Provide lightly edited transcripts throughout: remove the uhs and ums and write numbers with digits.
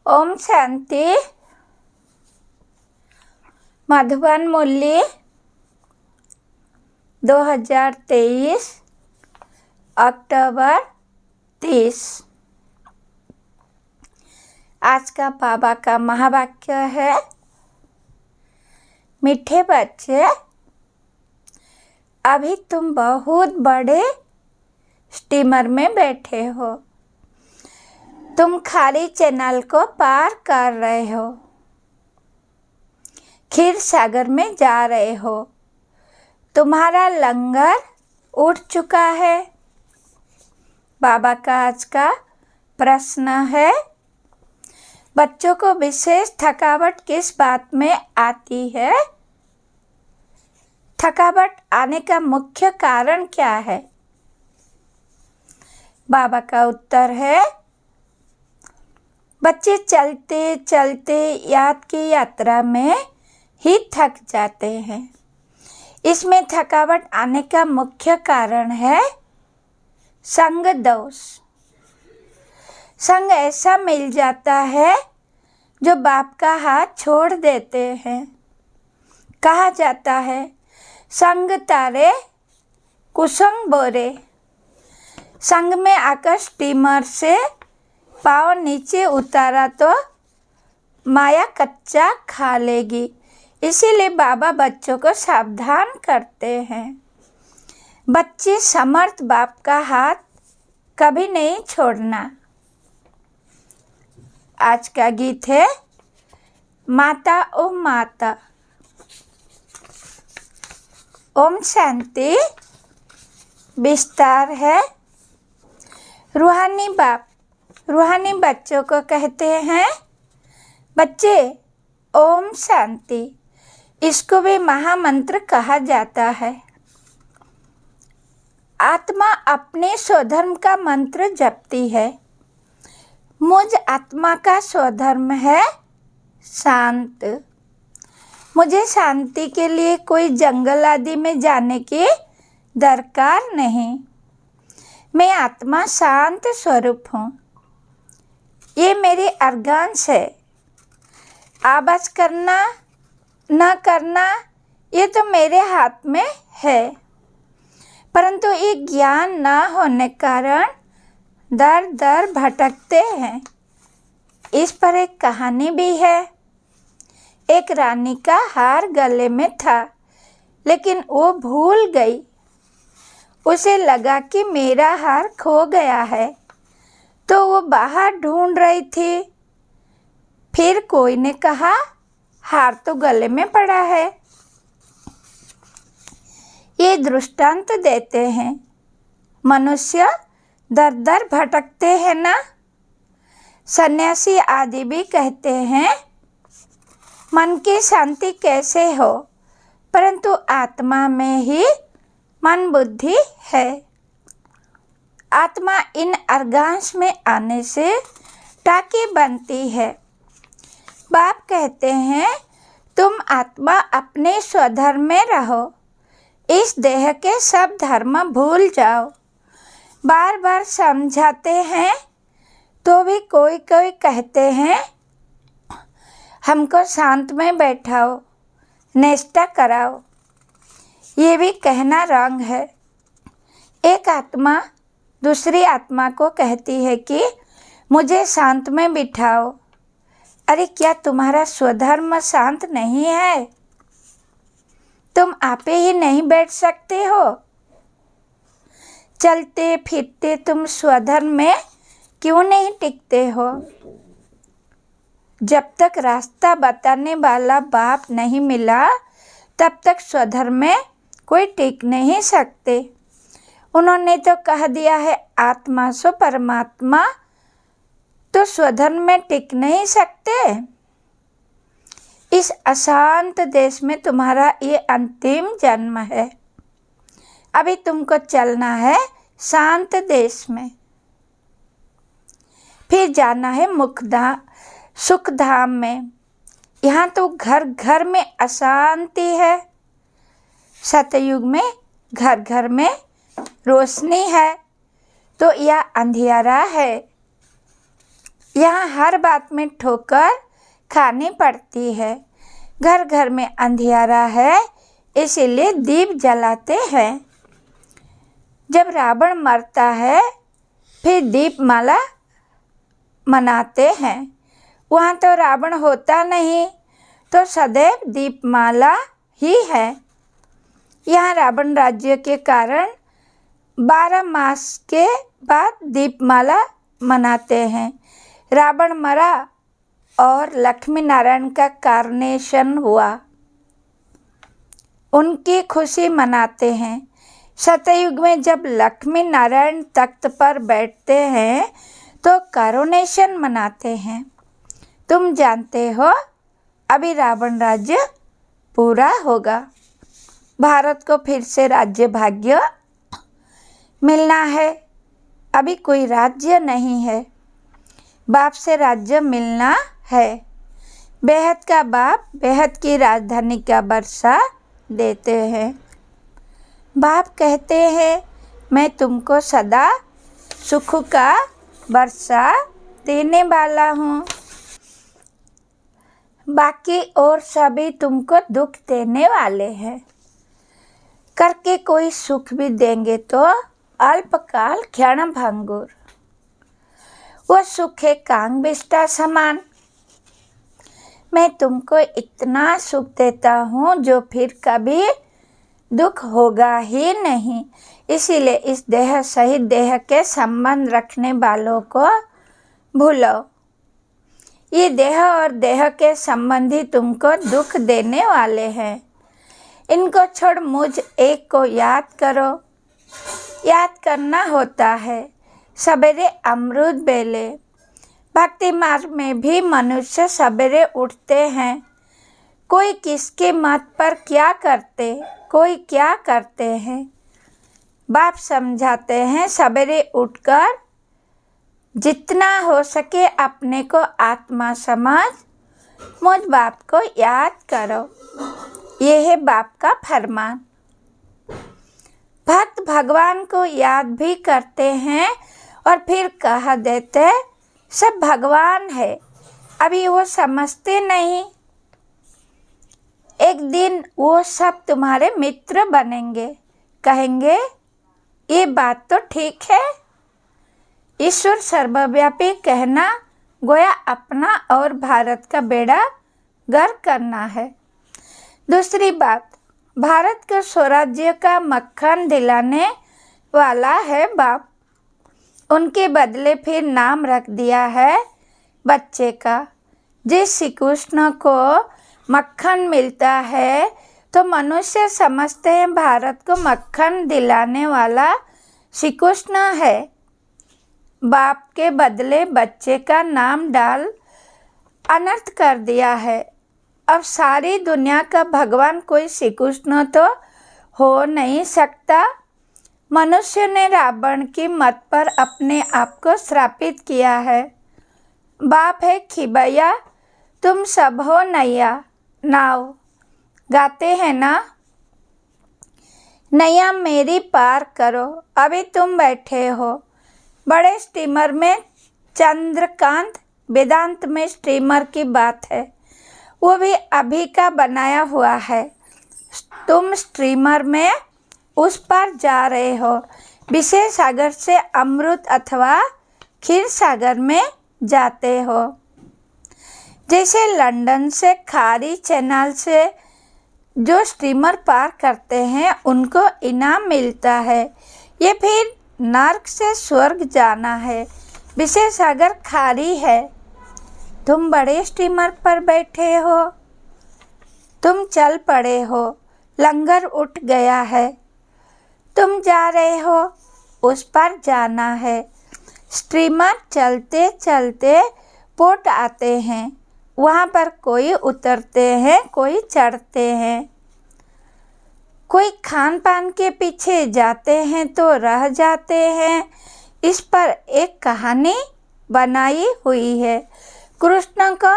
ओम शांति। मधुबन मुरली 2023 अक्टूबर 30। आज का बाबा का महावाक्य है, मीठे बच्चे, अभी तुम बहुत बड़े स्टीमर में बैठे हो। तुम खाली चैनल को पार कर रहे हो, क्षीर सागर में जा रहे हो। तुम्हारा लंगर उठ चुका है। बाबा का आज का प्रश्न है, बच्चों को विशेष थकावट किस बात में आती है? थकावट आने का मुख्य कारण क्या है? बाबा का उत्तर है, बच्चे चलते चलते याद की यात्रा में ही थक जाते हैं। इसमें थकावट आने का मुख्य कारण है संग दोष। संग ऐसा मिल जाता है जो बाप का हाथ छोड़ देते हैं। कहा जाता है, संग तारे कुसुम बोरे। संग में आकर स्टीमर से पाँव नीचे उतारा तो माया कच्चा खा लेगी। इसीलिए बाबा बच्चों को सावधान करते हैं। बच्चे समर्थ बाप का हाथ कभी नहीं छोड़ना। आज का गीत है, माता ओ माता। ओम शांति। विस्तार है, रूहानी बाप रूहानी बच्चों को कहते हैं, बच्चे ओम शांति। इसको भी महामंत्र कहा जाता है। आत्मा अपने स्वधर्म का मंत्र जपती है। मुझ आत्मा का स्वधर्म है शांत। मुझे शांति के लिए कोई जंगल आदि में जाने की दरकार नहीं। मैं आत्मा शांत स्वरूप हूँ। ये मेरी अर्गांश है। आवाज करना न करना ये तो मेरे हाथ में है, परंतु ये ज्ञान न होने कारण दर दर भटकते हैं। इस पर एक कहानी भी है। एक रानी का हार गले में था, लेकिन वो भूल गई। उसे लगा कि मेरा हार खो गया है, तो वो बाहर ढूंढ रही थी। फिर कोई ने कहा, हार तो गले में पड़ा है। ये दृष्टांत देते हैं, मनुष्य दर दर भटकते हैं ना। सन्यासी आदि भी कहते हैं, मन की शांति कैसे हो, परंतु आत्मा में ही मन बुद्धि है। आत्मा इन अर्गांश में आने से टाकी बनती है। बाप कहते हैं, तुम आत्मा अपने स्वधर्म में रहो। इस देह के सब धर्म भूल जाओ। बार बार समझाते हैं तो भी कोई कोई कहते हैं, हमको शांत में बैठाओ, निष्ठा कराओ। ये भी कहना रंग है। एक आत्मा दूसरी आत्मा को कहती है कि मुझे शांत में बिठाओ। अरे क्या तुम्हारा स्वधर्म शांत नहीं है? तुम आपे ही नहीं बैठ सकते हो? चलते फिरते तुम स्वधर्म में क्यों नहीं टिकते हो? जब तक रास्ता बताने वाला बाप नहीं मिला, तब तक स्वधर्म में कोई टिक नहीं सकते। उन्होंने तो कह दिया है, आत्मा सो परमात्मा, तो स्वधर्म में टिक नहीं सकते। इस अशांत देश में तुम्हारा ये अंतिम जन्म है। अभी तुमको चलना है शांत देश में, फिर जाना है सुख धाम में। यहाँ तो घर घर में अशांति है। सतयुग में घर घर में रोशनी है, तो यह अंधियारा है। यहाँ हर बात में ठोकर खानी पड़ती है। घर घर में अंधियारा है, इसीलिए दीप जलाते हैं। जब रावण मरता है फिर दीपमाला मनाते हैं। वहाँ तो रावण होता नहीं, तो सदैव दीपमाला ही है। यहाँ रावण राज्य के कारण 12 मास के बाद दीपमाला मनाते हैं। रावण मरा और लक्ष्मी नारायण का कार्नेशन हुआ, उनकी खुशी मनाते हैं। सतयुग में जब लक्ष्मी नारायण तख्त पर बैठते हैं तो करोनेशन मनाते हैं। तुम जानते हो अभी रावण राज्य पूरा होगा। भारत को फिर से राज्य भाग्य मिलना है। अभी कोई राज्य नहीं है, बाप से राज्य मिलना है। बेहद का बाप बेहद की राजधानी का वर्षा देते हैं। बाप कहते हैं मैं तुमको सदा सुख का वर्षा देने वाला हूँ, बाकी और सभी तुमको दुख देने वाले हैं। करके कोई सुख भी देंगे तो अल्पकाल क्षण भंगुर, वो सुख है कांग बिष्टा समान। मैं तुमको इतना सुख देता हूँ जो फिर कभी दुख होगा ही नहीं। इसीलिए इस देह सहित देह के संबंध रखने वालों को भूलो। ये देह और देह के संबंधी तुमको दुख देने वाले हैं। इनको छोड़ मुझ एक को याद करो। याद करना होता है सवेरे अमृत बेले। भक्ति मार्ग में भी मनुष्य सवेरे उठते हैं। कोई किसके मत पर क्या करते, कोई क्या करते हैं। बाप समझाते हैं सवेरे उठकर जितना हो सके अपने को आत्मा समझ मुझ बाप को याद करो। ये है बाप का फरमान। भक्त भगवान को याद भी करते हैं और फिर कह देते सब भगवान है, अभी वो समझते नहीं। एक दिन वो सब तुम्हारे मित्र बनेंगे, कहेंगे ये बात तो ठीक है। ईश्वर सर्वव्यापी कहना गोया अपना और भारत का बेड़ा गर्क करना है। दूसरी बात, भारत को स्वराज्य का मक्खन दिलाने वाला है बाप। उनके बदले फिर नाम रख दिया है बच्चे का। जिस श्री कृष्ण को मक्खन मिलता है तो मनुष्य समझते हैं भारत को मक्खन दिलाने वाला श्री कृष्ण है। बाप के बदले बच्चे का नाम डाल अनर्थ कर दिया है। अब सारी दुनिया का भगवान कोई श्री कृष्ण तो हो नहीं सकता। मनुष्य ने रावण की मत पर अपने आप को श्रापित किया है। बाप है खिबैया, तुम सब हो नैया नाव। गाते हैं ना, नैया मेरी पार करो। अभी तुम बैठे हो बड़े स्टीमर में। चंद्रकांत वेदांत में स्टीमर की बात है, वो भी अभी का बनाया हुआ है। तुम स्टीमर में उस पर जा रहे हो। विशेष सागर से अमृत अथवा क्षीर सागर में जाते हो। जैसे लंदन से खारी चैनल से जो स्टीमर पार करते हैं उनको इनाम मिलता है। ये फिर नर्क से स्वर्ग जाना है। विशेष सागर खारी है। तुम बड़े स्टीमर पर बैठे हो, तुम चल पड़े हो, लंगर उठ गया है, तुम जा रहे हो, उस पर जाना है। स्टीमर चलते चलते पोर्ट आते हैं, वहाँ पर कोई उतरते हैं, कोई चढ़ते हैं। कोई खान पान के पीछे जाते हैं तो रह जाते हैं। इस पर एक कहानी बनाई हुई है। कृष्ण का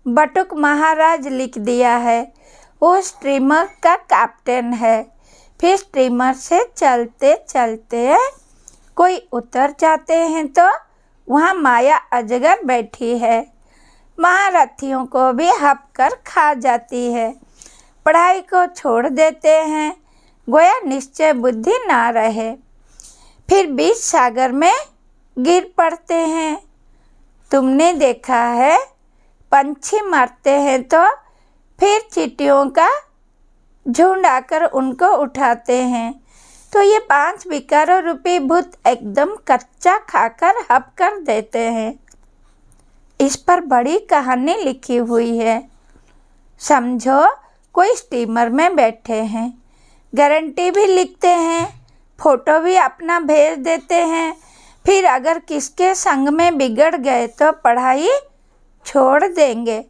बटुक महाराज लिख दिया है। वो स्टीमर का कैप्टन है। फिर स्टीमर से चलते चलते कोई उतर जाते हैं तो वहाँ माया अजगर बैठी है, महारथियों को भी हप कर खा जाती है। पढ़ाई को छोड़ देते हैं, गोया निश्चय बुद्धि ना रहे, फिर बीच सागर में गिर पड़ते हैं। तुमने देखा है, पंछी मरते हैं तो फिर चींटियों का झुंड आकर उनको उठाते हैं। तो ये 5 विकारों रूपी भूत एकदम कच्चा खाकर हप कर देते हैं। इस पर बड़ी कहानी लिखी हुई है। समझो कोई स्टीमर में बैठे हैं, गारंटी भी लिखते हैं, फोटो भी अपना भेज देते हैं, फिर अगर किसके संग में बिगड़ गए तो पढ़ाई छोड़ देंगे,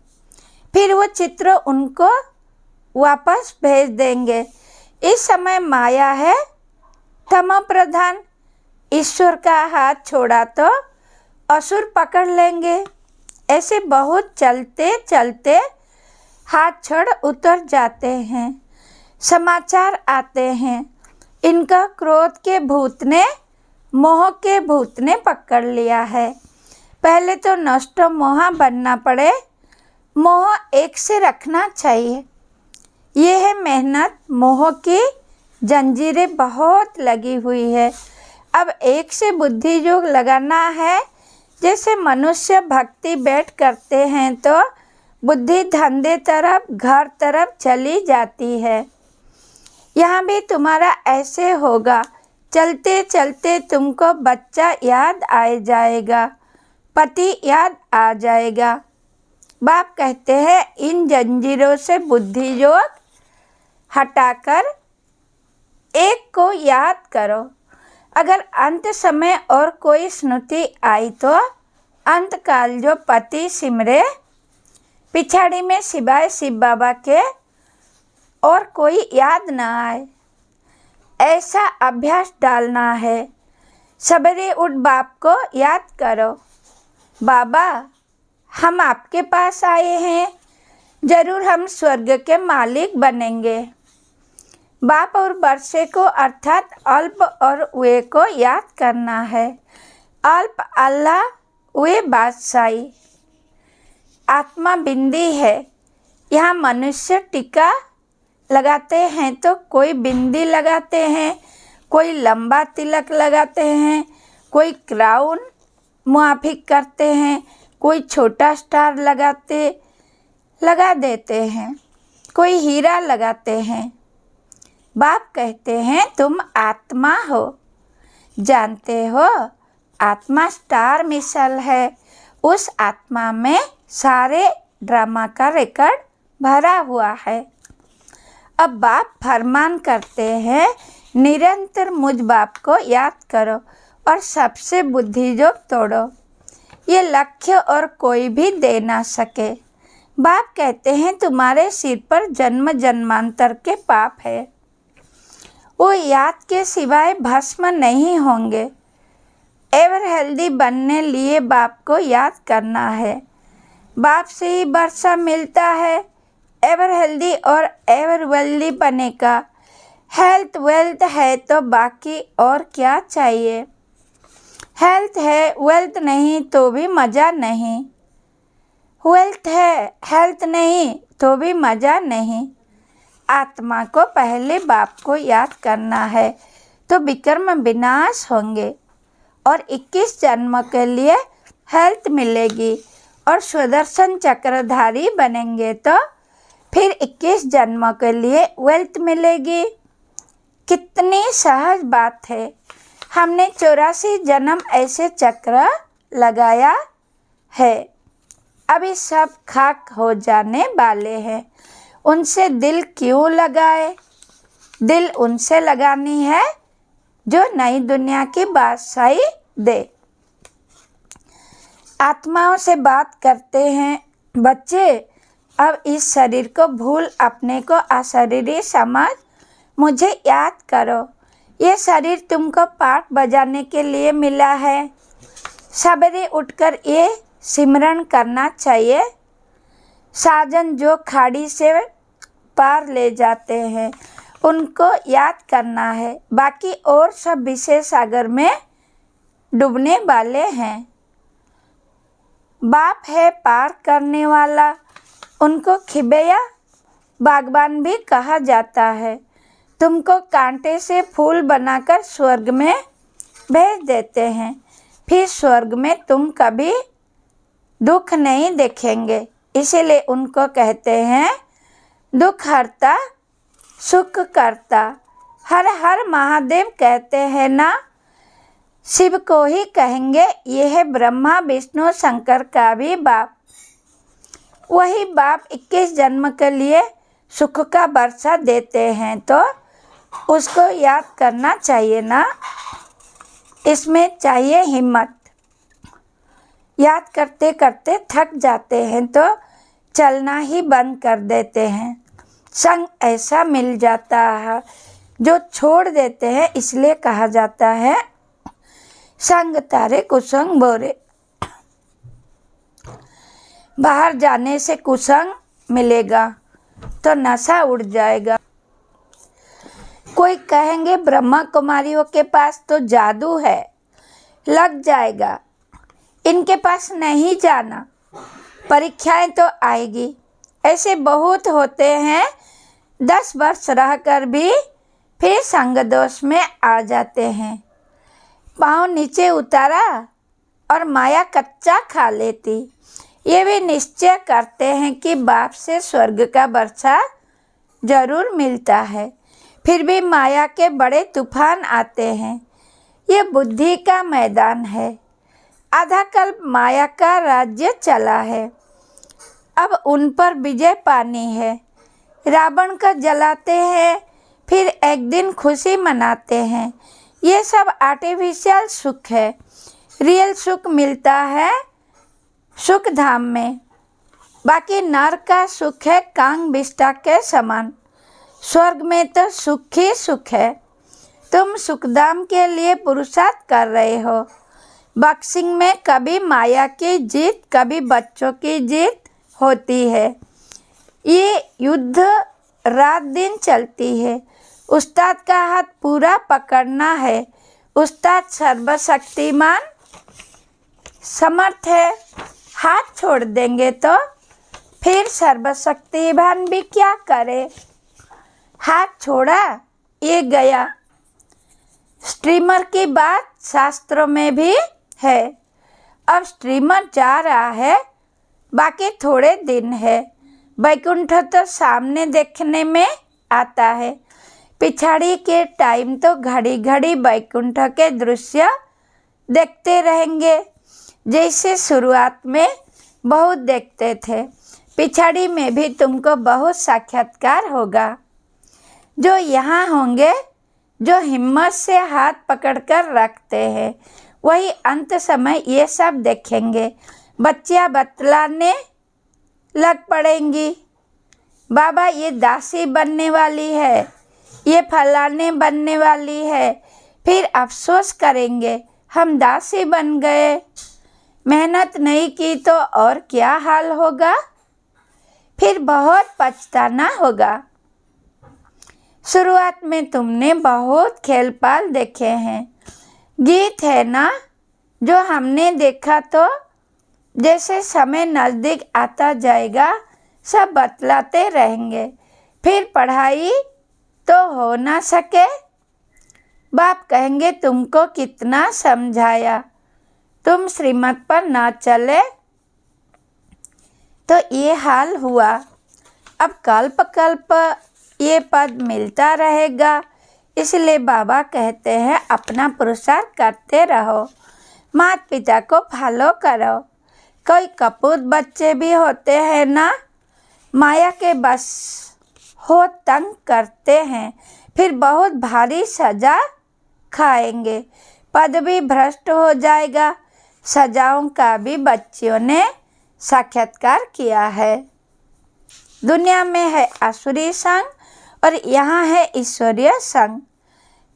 फिर वो चित्र उनको वापस भेज देंगे। इस समय माया है तमो प्रधान, ईश्वर का हाथ छोड़ा तो असुर पकड़ लेंगे। ऐसे बहुत चलते चलते हाथ छोड़ उतर जाते हैं। समाचार आते हैं, इनका क्रोध के भूत ने, मोह के भूत ने पकड़ लिया है। पहले तो नष्ट मोह बनना पड़े, मोह एक से रखना चाहिए। ये है मेहनत, मोह की जंजीरें बहुत लगी हुई है। अब एक से बुद्धि योग लगाना है। जैसे मनुष्य भक्ति बैठ करते हैं तो बुद्धि धंधे तरफ, घर तरफ चली जाती है। यहाँ भी तुम्हारा ऐसे होगा। चलते चलते तुमको बच्चा याद आ जाएगा, पति याद आ जाएगा। बाप कहते हैं इन जंजीरों से बुद्धि योग हटाकर एक को याद करो। अगर अंत समय और कोई स्मृति आई तो अंतकाल जो पति सिमरे, पिछाड़ी में सिवाय शिव बाबा के और कोई याद ना आए, ऐसा अभ्यास डालना है। सवेरे उठ बाप को याद करो, बाबा हम आपके पास आए हैं, जरूर हम स्वर्ग के मालिक बनेंगे। बाप और वर्षे को अर्थात अल्प और वे को याद करना है। अल्प अल्लाह, वे बादशाही। आत्मा बिंदी है। यहाँ मनुष्य टीका लगाते हैं तो कोई बिंदी लगाते हैं, कोई लंबा तिलक लगाते हैं, कोई क्राउन मुआफिक करते हैं, कोई छोटा स्टार लगा देते हैं, कोई हीरा लगाते हैं। बाप कहते हैं तुम आत्मा हो, जानते हो आत्मा स्टार मिसाल है। उस आत्मा में सारे ड्रामा का रिकॉर्ड भरा हुआ है। अब बाप फरमान करते हैं निरंतर मुझ बाप को याद करो और सबसे बुद्धि योग तोड़ो। ये लक्ष्य और कोई भी दे ना सके। बाप कहते हैं तुम्हारे सिर पर जन्म जन्मांतर के पाप है, वो याद के सिवाय भस्म नहीं होंगे। एवर हेल्दी बनने लिए बाप को याद करना है। बाप से ही वर्षा मिलता है एवर हेल्दी और एवर वेल्दी बने का। हेल्थ वेल्थ है तो बाकी और क्या चाहिए। हेल्थ है वेल्थ नहीं तो भी मज़ा नहीं, वेल्थ है हेल्थ नहीं तो भी मज़ा नहीं। आत्मा को पहले बाप को याद करना है तो विकर्म विनाश होंगे और 21 जन्म के लिए हेल्थ मिलेगी और सुदर्शन चक्रधारी बनेंगे तो फिर 21 जन्म के लिए वेल्थ मिलेगी। कितनी सहज बात है। हमने 84 जन्म ऐसे चक्र लगाया है, अभी सब खाक हो जाने वाले हैं। उनसे दिल क्यों लगाए। दिल उनसे लगानी है जो नई दुनिया की बादशाही दे। आत्माओं से बात करते हैं, बच्चे अब इस शरीर को भूल अपने को अशरीरी समझ मुझे याद करो। ये शरीर तुमको पाठ बजाने के लिए मिला है। सवेरे उठकर ये सिमरन करना चाहिए। साजन जो खाड़ी से पार ले जाते हैं उनको याद करना है, बाकी और सब विषय सागर में डूबने वाले हैं। बाप है पार करने वाला, उनको खिबैया बागबान भी कहा जाता है। तुमको कांटे से फूल बनाकर स्वर्ग में भेज देते हैं, फिर स्वर्ग में तुम कभी दुख नहीं देखेंगे। इसीलिए उनको कहते हैं दुख हरता सुख करता। हर हर महादेव कहते हैं ना, शिव को ही कहेंगे ये है ब्रह्मा विष्णु शंकर का भी बाप। वही बाप 21 जन्म के लिए सुख का वर्षा देते हैं, तो उसको याद करना चाहिए ना। इसमें चाहिए हिम्मत। याद करते करते थक जाते हैं तो चलना ही बंद कर देते हैं। संग ऐसा मिल जाता है जो छोड़ देते हैं, इसलिए कहा जाता है संग तारे कुसंग बोरे। बाहर जाने से कुसंग मिलेगा तो नशा उड़ जाएगा। कोई कहेंगे ब्रह्मा कुमारियों के पास तो जादू है, लग जाएगा, इनके पास नहीं जाना, परीक्षाएं तो आएगी। ऐसे बहुत होते हैं, 10 वर्ष रहकर भी फिर संग दोष में आ जाते हैं। पाँव नीचे उतारा और माया कच्चा खा लेती। ये भी निश्चय करते हैं कि बाप से स्वर्ग का वर्षा जरूर मिलता है, फिर भी माया के बड़े तूफान आते हैं। ये बुद्धि का मैदान है। आधा कल्प माया का राज्य चला है, अब उन पर विजय पानी है। रावण का जलाते हैं, फिर एक दिन खुशी मनाते हैं। ये सब आर्टिफिशियल सुख है। रियल सुख मिलता है सुख धाम में। बाकी नरक का सुख है कांग बिष्टा के समान। स्वर्ग में तो सुख ही सुख है। तुम सुखधाम के लिए पुरुषार्थ कर रहे हो। बॉक्सिंग में कभी माया की जीत, कभी बच्चों की जीत होती है। ये युद्ध रात दिन चलती है। उस्ताद का हाथ पूरा पकड़ना है। उस्ताद सर्वशक्तिमान समर्थ है। हाथ छोड़ देंगे तो फिर सर्वशक्तिमान भी क्या करे। हाथ छोड़ा ये गया। स्ट्रीमर की बात शास्त्रों में भी है। अब स्ट्रीमर जा रहा है, बाकी थोड़े दिन है। वैकुंठ तो सामने देखने में आता है। पिछाड़ी के टाइम तो घड़ी घड़ी वैकुंठ के दृश्य देखते रहेंगे। जैसे शुरुआत में बहुत देखते थे, पिछाड़ी में भी तुमको बहुत साक्षात्कार होगा। जो यहाँ होंगे, जो हिम्मत से हाथ पकड़कर रखते हैं, वही अंत समय ये सब देखेंगे। बच्चियाँ बतलाने लग पड़ेंगी, बाबा ये दासी बनने वाली है, ये फलाने बनने वाली है। फिर अफसोस करेंगे हम दासी बन गए, मेहनत नहीं की तो और क्या हाल होगा। फिर बहुत पछताना होगा। शुरुआत में तुमने बहुत खेल पाल देखे हैं। गीत है ना जो हमने देखा, तो जैसे समय नज़दीक आता जाएगा सब बतलाते रहेंगे। फिर पढ़ाई तो हो ना सके, बाप कहेंगे तुमको कितना समझाया, तुम श्रीमत पर ना चले तो ये हाल हुआ। अब कल्प कल्प ये पद मिलता रहेगा। इसलिए बाबा कहते हैं अपना पुरुषार्थ करते रहो, माता पिता को फॉलो करो। कोई कपूत बच्चे भी होते हैं ना, माया के बस हो तंग करते हैं, फिर बहुत भारी सजा खाएंगे। पद भी भ्रष्ट हो जाएगा। सजाओं का भी बच्चियों ने साक्षात्कार किया है। दुनिया में है आसुरी संग और यहाँ है ईश्वरीय संग।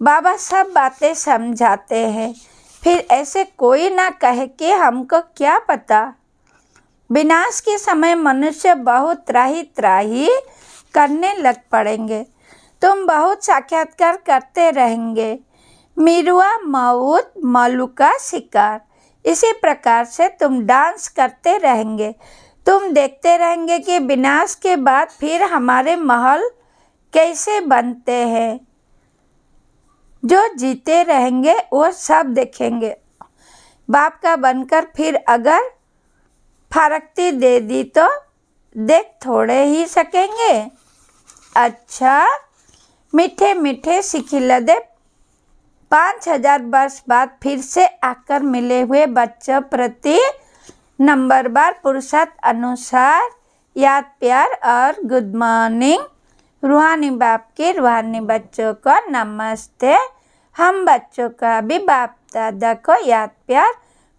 बाबा सब बातें समझाते हैं, फिर ऐसे कोई ना कहे कि हमको क्या पता। विनाश के समय मनुष्य बहुत त्राही त्राही करने लग पड़ेंगे। तुम बहुत साक्षात्कार करते रहेंगे। मिरुआ मऊत मलू का शिकार, इसी प्रकार से तुम डांस करते रहेंगे। तुम देखते रहेंगे कि विनाश के बाद फिर हमारे महल कैसे बनते हैं। जो जीते रहेंगे वो सब देखेंगे। बाप का बनकर फिर अगर फारक्ती दे दी तो देख थोड़े ही सकेंगे। अच्छा, मीठे मीठे सिखिलदे 5000 वर्ष बाद फिर से आकर मिले हुए बच्चों प्रति नंबरवार पुरुषार्थ अनुसार याद प्यार और गुड मॉर्निंग। रूहानी बाप के रूहानी बच्चों को नमस्ते। हम बच्चों का भी बाप दादा को याद प्यार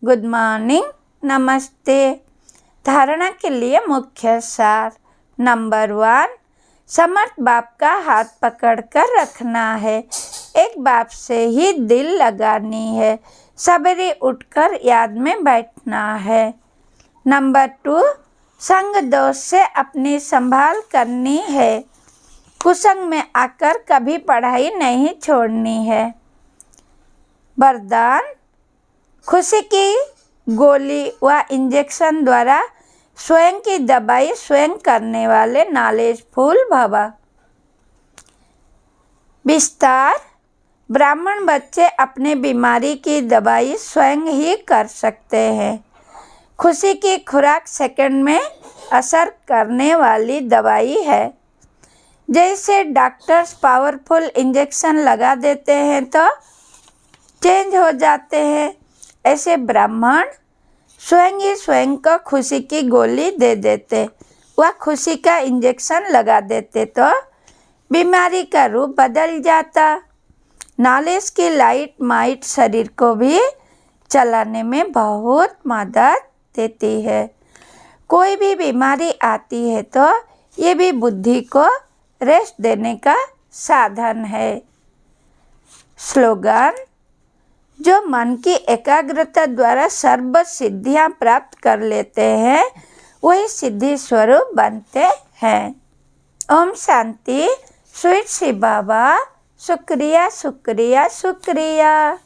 गुड मॉर्निंग नमस्ते। धारणा के लिए मुख्य सार। नंबर 1, समर्थ बाप का हाथ पकड़कर रखना है। एक बाप से ही दिल लगानी है। सवेरे उठकर याद में बैठना है। नंबर 2, संग दोष से अपनी संभाल करनी है। कुसंग में आकर कभी पढ़ाई नहीं छोड़नी है। वरदान, खुशी की गोली व इंजेक्शन द्वारा स्वयं की दवाई स्वयं करने वाले नॉलेजफुल भव। विस्तार, ब्राह्मण बच्चे अपने बीमारी की दवाई स्वयं ही कर सकते हैं। खुशी की खुराक सेकंड में असर करने वाली दवाई है। जैसे डॉक्टर्स पावरफुल इंजेक्शन लगा देते हैं तो चेंज हो जाते हैं, ऐसे ब्राह्मण स्वयं ही स्वयं को खुशी की गोली दे देते व खुशी का इंजेक्शन लगा देते तो बीमारी का रूप बदल जाता। नॉलेज की लाइट माइट शरीर को भी चलाने में बहुत मदद देती है। कोई भी बीमारी आती है तो ये भी बुद्धि को रेस्ट देने का साधन है। स्लोगन, जो मन की एकाग्रता द्वारा सर्व सिद्धियां प्राप्त कर लेते हैं वही सिद्धि स्वरूप बनते हैं। ओम शांति। स्वीट सी बाबा, शुक्रिया शुक्रिया शुक्रिया।